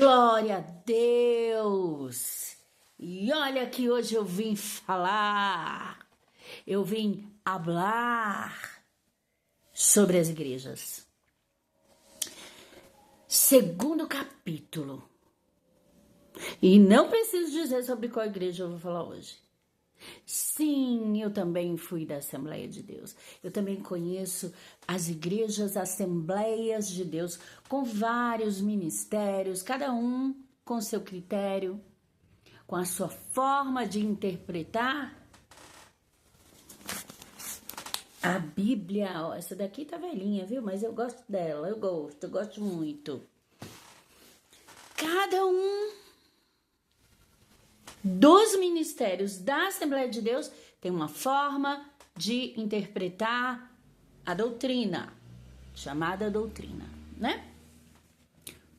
Glória a Deus! E olha que hoje eu vim falar, eu vim hablar sobre as igrejas. Segundo capítulo. E não preciso dizer sobre qual igreja eu vou falar hoje. Sim, eu também fui da Assembleia de Deus. Eu também conheço as igrejas, Assembleias de Deus, com vários ministérios, cada um com seu critério, com a sua forma de interpretar a Bíblia. Ó, essa daqui tá velhinha, viu? Mas eu gosto dela, eu gosto muito. Cada um dos ministérios da Assembleia de Deus tem uma forma de interpretar a doutrina, chamada doutrina, né?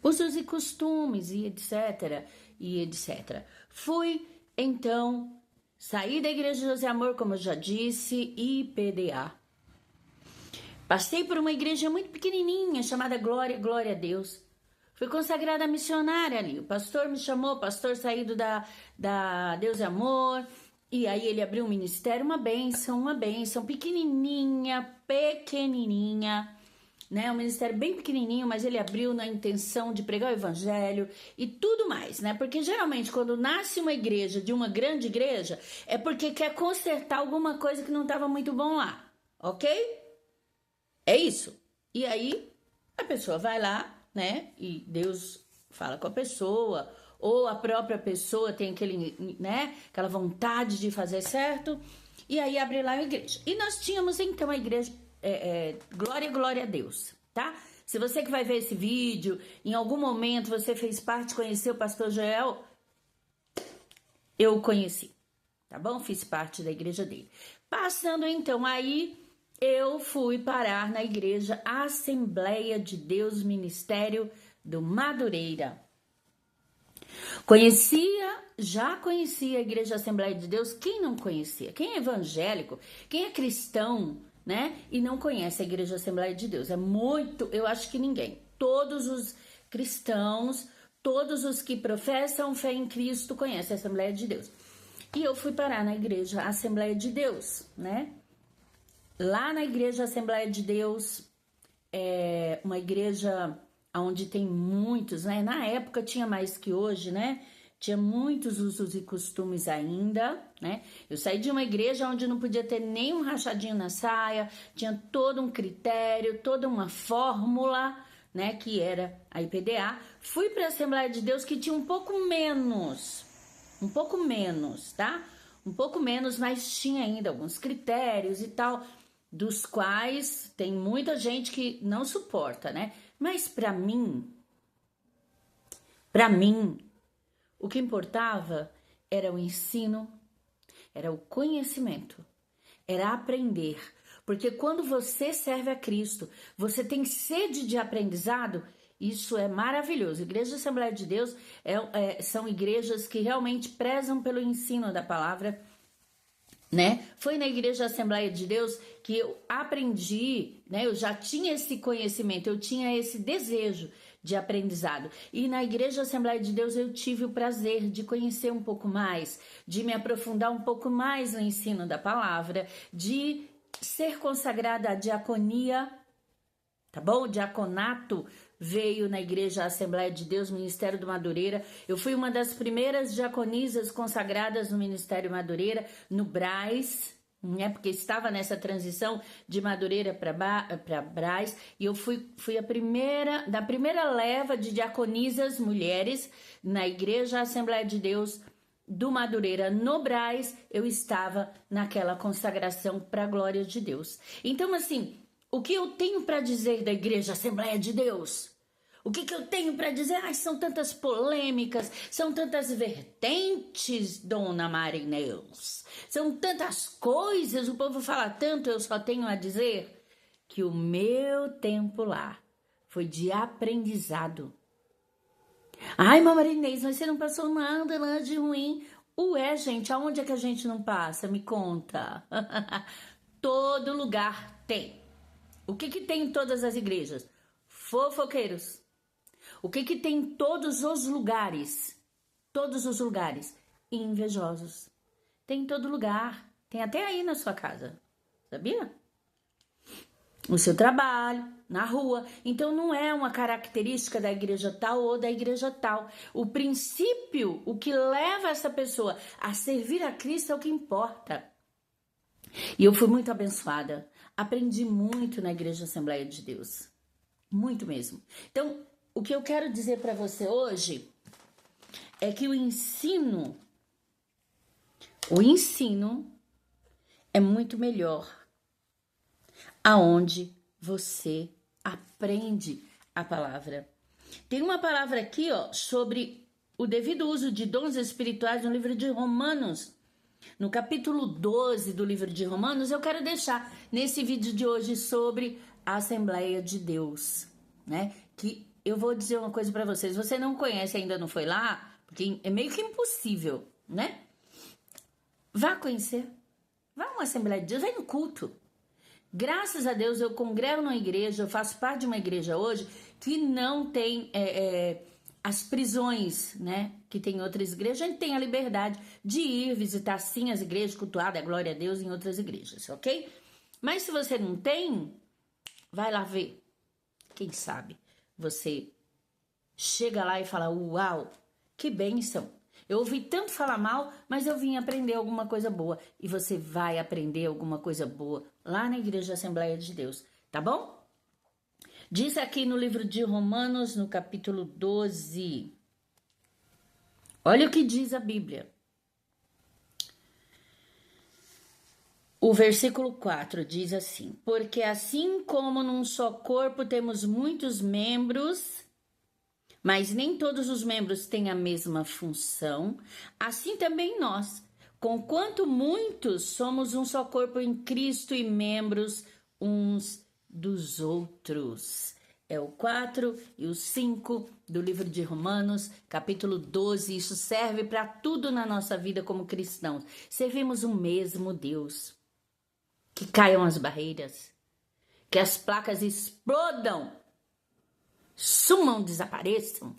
Usos e costumes e etc, e etc. Fui, então, saí da Igreja José Amor, como eu já disse, IPDA. Passei por uma igreja muito pequenininha, chamada Glória a Deus. Fui consagrada missionária ali. O pastor me chamou, pastor saído da Deus é Amor. E aí ele abriu um ministério, uma bênção, pequenininha, né? Um ministério bem pequenininho, mas ele abriu na intenção de pregar o evangelho e tudo mais, né? Porque geralmente quando nasce uma igreja de uma grande igreja, é porque quer consertar alguma coisa que não estava muito bom lá, ok? É isso. E aí a pessoa vai lá, né? E Deus fala com a pessoa, ou a própria pessoa tem aquela vontade de fazer certo, e aí abre lá a igreja. E nós tínhamos então a igreja Glória a Deus, tá? Se você que vai ver esse vídeo, em algum momento você fez parte, conheceu o pastor Joel, eu o conheci, tá bom? Fiz parte da igreja dele. Passando então aí, eu fui parar na igreja Assembleia de Deus Ministério do Madureira. Já conhecia a igreja Assembleia de Deus. Quem não conhecia? Quem é evangélico, quem é cristão, né? E não conhece a igreja Assembleia de Deus. Eu acho que ninguém. Todos os cristãos, todos os que professam fé em Cristo conhecem a Assembleia de Deus. E eu fui parar na igreja Assembleia de Deus, né? Lá na igreja Assembleia de Deus, é uma igreja onde tem muitos, né? Na época tinha mais que hoje, né? Tinha muitos usos e costumes ainda, né? Eu saí de uma igreja onde não podia ter nenhum rachadinho na saia, tinha todo um critério, toda uma fórmula, né? Que era a IPDA. Fui para a Assembleia de Deus que tinha um pouco menos, tá? Um pouco menos, mas tinha ainda alguns critérios e tal, dos quais tem muita gente que não suporta, né? Mas para mim, o que importava era o ensino, era o conhecimento, era aprender. Porque quando você serve a Cristo, você tem sede de aprendizado, isso é maravilhoso. Igreja Assembleia de Deus são igrejas que realmente prezam pelo ensino da palavra, né? Foi na igreja Assembleia de Deus que eu aprendi, né? Eu já tinha esse conhecimento, eu tinha esse desejo de aprendizado. E na igreja Assembleia de Deus eu tive o prazer de conhecer um pouco mais, de me aprofundar um pouco mais no ensino da palavra, de ser consagrada à diaconia, tá bom? O diaconato veio na igreja Assembleia de Deus, Ministério do Madureira. Eu fui uma das primeiras diaconisas consagradas no Ministério Madureira, no Braz, né? Porque estava nessa transição de Madureira para Braz, e eu fui da primeira leva de diaconisas mulheres na igreja Assembleia de Deus do Madureira, no Braz. Eu estava naquela consagração para a glória de Deus. Então, assim, o que eu tenho para dizer da igreja Assembleia de Deus? O que eu tenho para dizer? Ai, são tantas polêmicas, são tantas vertentes, dona Marineus. São tantas coisas, o povo fala tanto, eu só tenho a dizer que o meu tempo lá foi de aprendizado. Ai, Marinês, mas você não passou nada de ruim. Ué, gente, aonde é que a gente não passa? Me conta. Todo lugar tem. O que tem em todas as igrejas? Fofoqueiros. O que tem em todos os lugares? Todos os lugares. Invejosos. Tem em todo lugar. Tem até aí na sua casa. Sabia? No seu trabalho, na rua. Então não é uma característica da igreja tal ou da igreja tal. O princípio, o que leva essa pessoa a servir a Cristo é o que importa. E eu fui muito abençoada. Aprendi muito na Igreja Assembleia de Deus. Muito mesmo. Então, o que eu quero dizer para você hoje é que o ensino é muito melhor aonde você aprende a palavra. Tem uma palavra aqui, ó, sobre o devido uso de dons espirituais no livro de Romanos. No capítulo 12 do livro de Romanos, eu quero deixar nesse vídeo de hoje sobre a Assembleia de Deus, né? Que eu vou dizer uma coisa para vocês. Você não conhece, ainda não foi lá, porque é meio que impossível, né? Vá conhecer. Vá a uma Assembleia de Deus, vai no culto. Graças a Deus eu congrego numa igreja, eu faço parte de uma igreja hoje que não tem as prisões, né? Que tem em outras igrejas. A gente tem a liberdade de ir visitar sim as igrejas, cultuar, dar glória a Deus em outras igrejas, ok? Mas se você não tem, vai lá ver. Quem sabe você chega lá e fala, uau, que bênção. Eu ouvi tanto falar mal, mas eu vim aprender alguma coisa boa. E você vai aprender alguma coisa boa lá na Igreja Assembleia de Deus, tá bom? Diz aqui no livro de Romanos, no capítulo 12. Olha o que diz a Bíblia. O versículo 4 diz assim: porque assim como num só corpo temos muitos membros, mas nem todos os membros têm a mesma função, assim também nós, conquanto muitos, somos um só corpo em Cristo e membros uns dos outros. É o 4 e o 5 do livro de Romanos, capítulo 12. Isso serve para tudo na nossa vida como cristãos. Servimos o mesmo Deus. Que caiam as barreiras, que as placas explodam, sumam, desapareçam.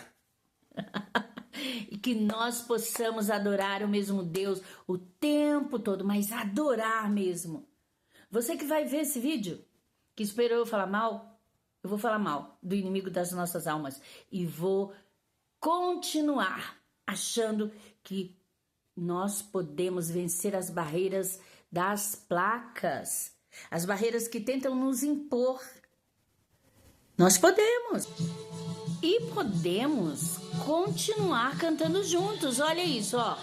E que nós possamos adorar o mesmo Deus o tempo todo, mas adorar mesmo. Você que vai ver esse vídeo, que esperou eu falar mal, eu vou falar mal do inimigo das nossas almas e vou continuar achando que nós podemos vencer as barreiras das placas, as barreiras que tentam nos impor. Nós podemos. E podemos continuar cantando juntos. Olha isso, ó.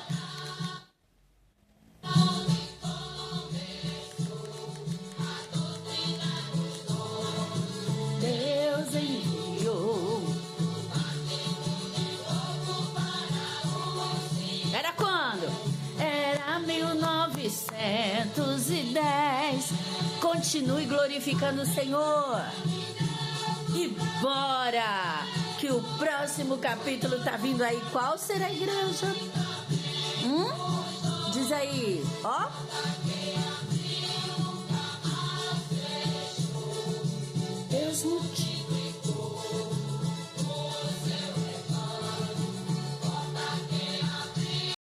Deus enviou. Era quando? Era 1910. Continue glorificando o Senhor. E bora! Que o próximo capítulo tá vindo aí. Qual será a igreja? Diz aí, ó. Deus me